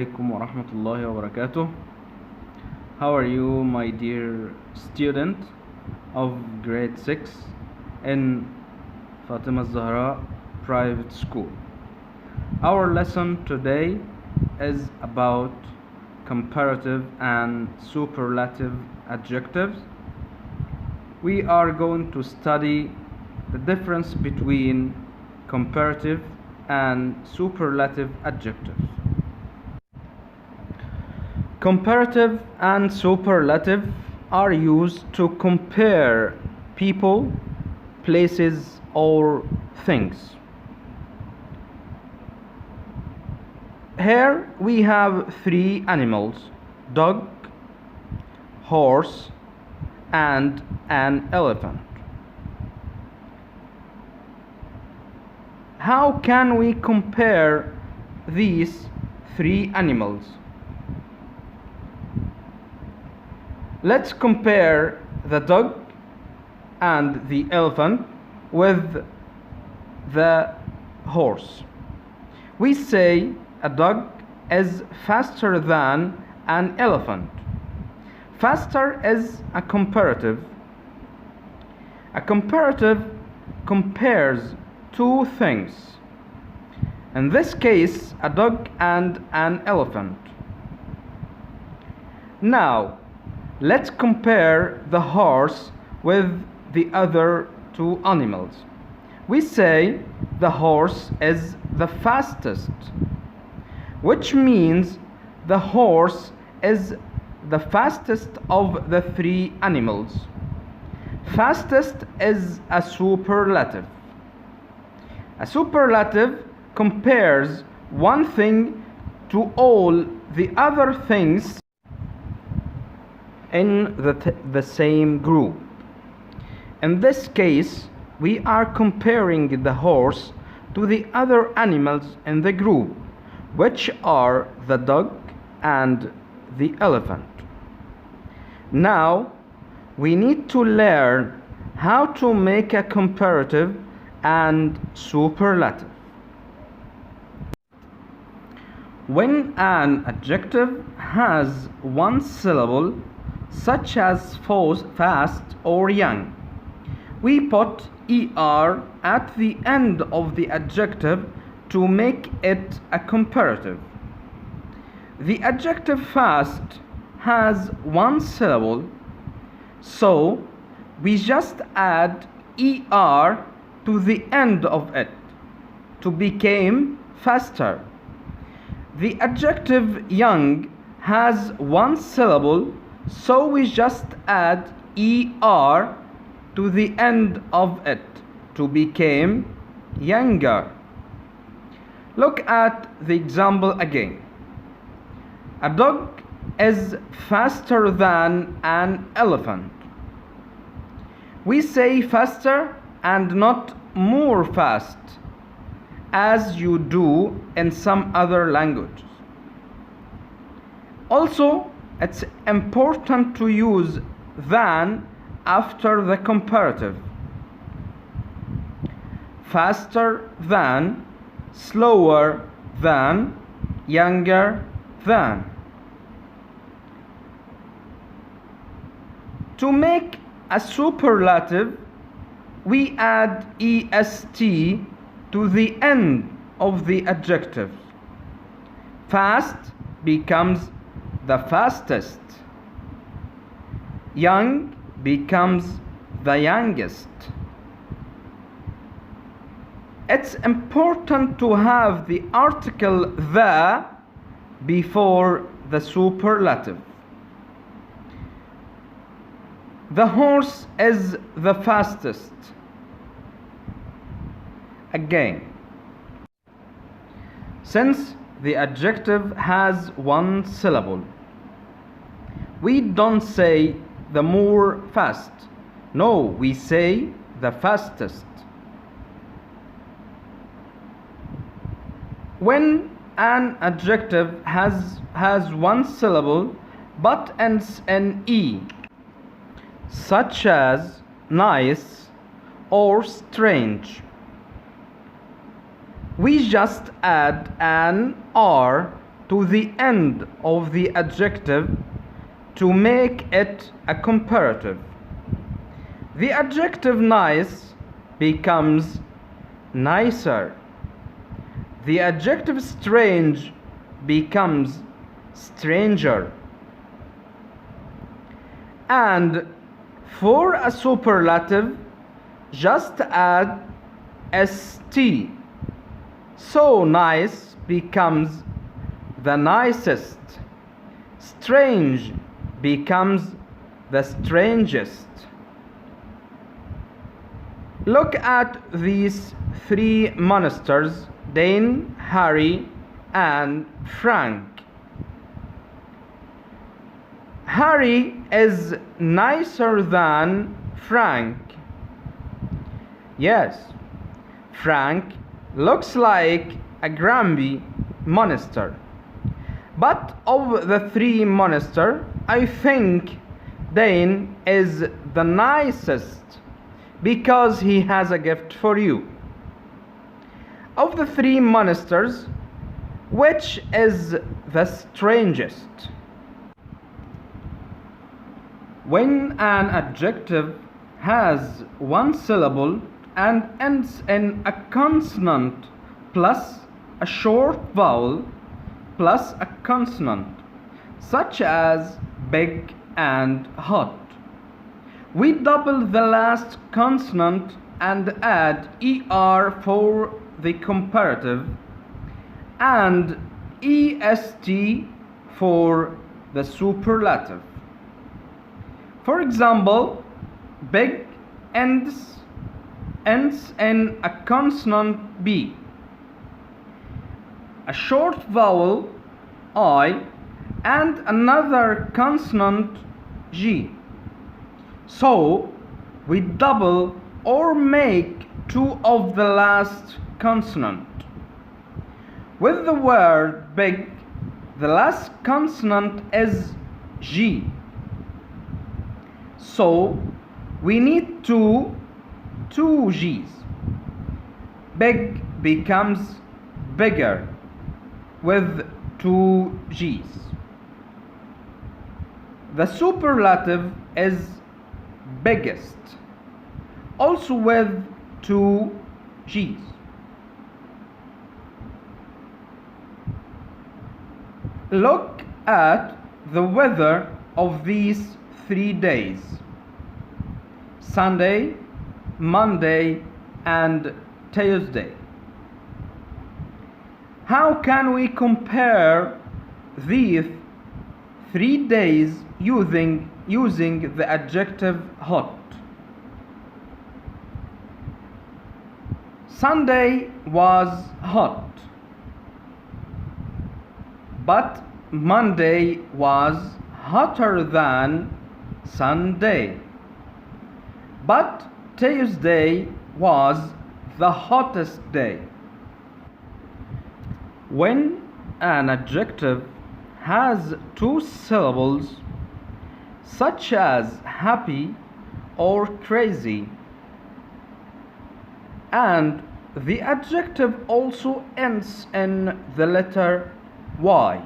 عليكم ورحمة الله وبركاته. How are you, my dear student of grade 6 in Fatima Zahra Private School? Our lesson today is about comparative and superlative adjectives. We are going to study the difference between comparative and superlative adjectives. Comparative and superlative are used to compare people, places, or things. Here we have three animals: dog, horse, and an elephant. How can we compare these three animals? Let's compare the dog and the elephant with the horse. We say a dog is faster than an elephant. Faster is a comparative. A comparative compares two things. In this case, a dog and an elephant. Now, let's compare the horse with the other two animals. We say the horse is the fastest, which means the horse is the fastest of the three animals. Fastest is a superlative. A superlative compares one thing to all the other things in the same group. In this case, we are comparing the horse to the other animals in the group, which are the dog and the elephant. Now, we need to learn how to make a comparative and superlative. When an adjective has one syllable, such as fast or young, we put er at the end of the adjective to make it a comparative. The adjective fast has one syllable, so we just add er to the end of it to become faster. The adjective young has one syllable, so we just add er to the end of it to become younger. Look at the example again. A dog is faster than an elephant. We say faster and not more fast, as you do in some other languages. Also, it's important to use than after the comparative. Faster than, slower than, younger than. To make a superlative, we add est to the end of the adjective. Fast becomes the fastest. Young becomes the youngest. It's important to have the article the before the superlative. The horse is the fastest. Again, since the adjective has one syllable, we don't say the more fast. No, we say the fastest. When an adjective has one syllable but ends in e, such as nice or strange, we just add an R to the end of the adjective to make it a comparative. The adjective nice becomes nicer. The adjective strange becomes stranger. And for a superlative, just add st. So nice becomes the nicest. Strange becomes the strangest. Look at these three monsters, Dane, Harry, and Frank. Harry is nicer than Frank. Yes, Frank looks like a grumpy monster. But of the three monsters, I think Dane is the nicest because he has a gift for you. Of the three monsters, which is the strangest? When an adjective has one syllable and ends in a consonant plus a short vowel plus a consonant, such as big and hot, we double the last consonant and add er for the comparative and est for the superlative. For example, big ends in a consonant B, a short vowel I, and another consonant G. So we double or make two of the last consonant. With the word big, the last consonant is G. So we need two G's. Big becomes bigger with two G's. The superlative is biggest, also with two G's. Look at the weather of these 3 days: Sunday, Monday, and Tuesday. How can we compare these 3 days using the adjective hot? Sunday was hot, but Monday was hotter than Sunday. But Tuesday was the hottest day. When an adjective has two syllables, such as happy or crazy, and the adjective also ends in the letter Y,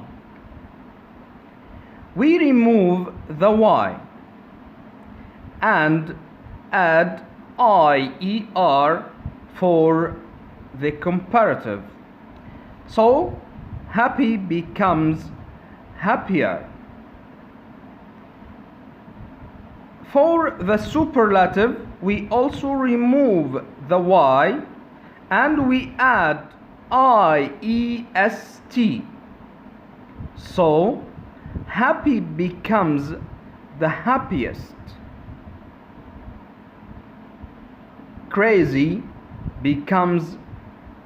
we remove the Y and add IER for the comparative. So happy becomes happier. For the superlative, we also remove the Y and we add IEST. So happy becomes the happiest. Crazy becomes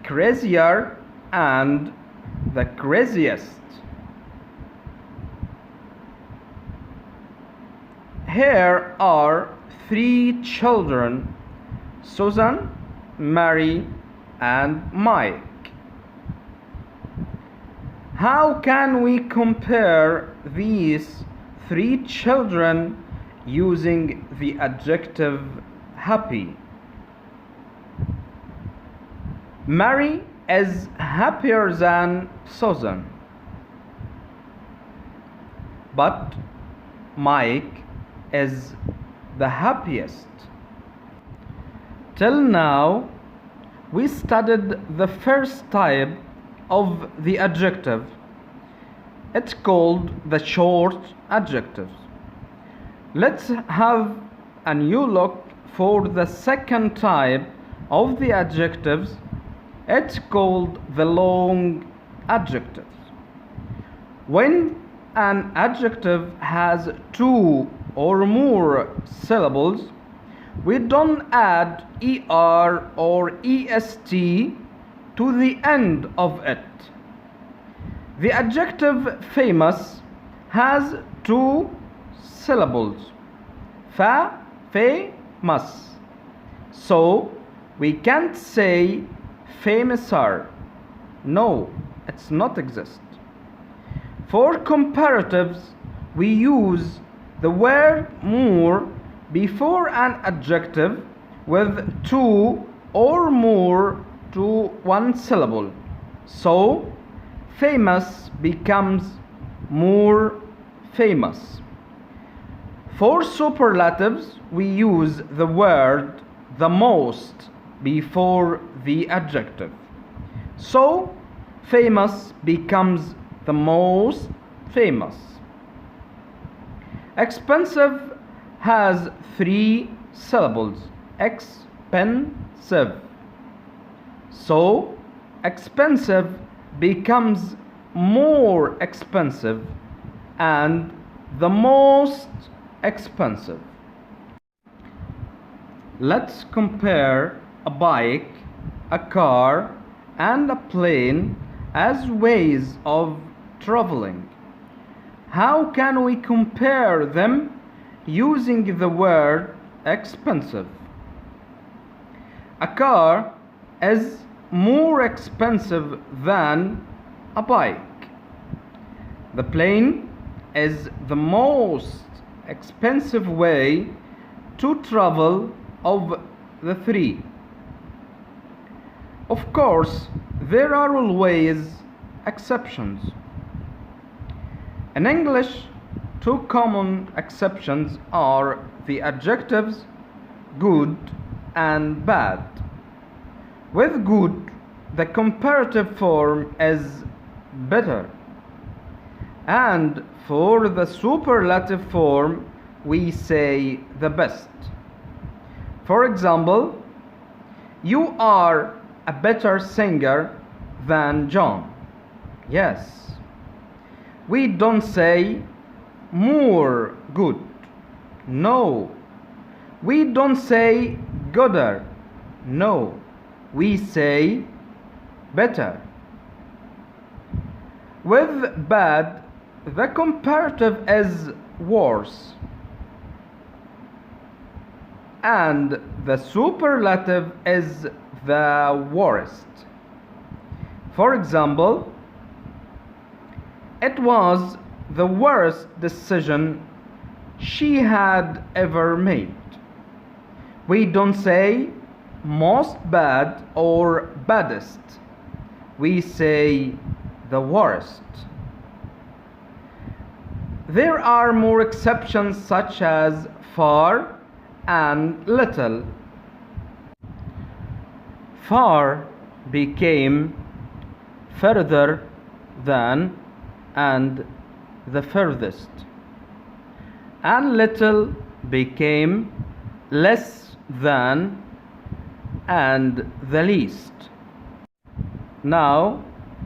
crazier and the craziest. Here are 3 children: Susan, Mary, and Mike. How can we compare these 3 children using the adjective happy? Mary is happier than Susan. but Mike is the happiest. Till now, we studied the first type of the adjective. It's called the short adjectives. Let's have a new look for the second type of the adjectives. It's called the long adjectives. When an adjective has two or more syllables, we don't add er or est to the end of it. The adjective famous has two syllables, famous. So we can't say famouser. No, it's not exist. For comparatives, we use the word more before an adjective with two or more to one syllable. So famous becomes more famous. For superlatives, we use the word the most before the adjective. So famous becomes the most famous. Expensive has three syllables, expensive. So expensive becomes more expensive and the most expensive. Let's compare a bike, a car, and a plane as ways of traveling. How can we compare them using the word expensive? A car is more expensive than a bike. The plane is the most expensive way to travel of the three. Of course, there are always exceptions. In English, two common exceptions are the adjectives good and bad. With good, the comparative form is better, and for the superlative form, we say the best. For example, you are a better singer than John. Yes. We don't say more good. No. We don't say gooder. No. We say better. With bad, the comparative is worse, and the superlative is the worst. For example, it was the worst decision she had ever made. We don't say most bad or baddest. We say the worst. There are more exceptions such as far and little. Far became further than and the furthest, and little became less than and the least. Now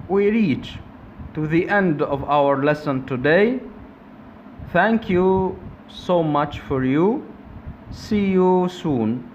we reach to the end of our lesson today. Thank you so much for you. See you soon.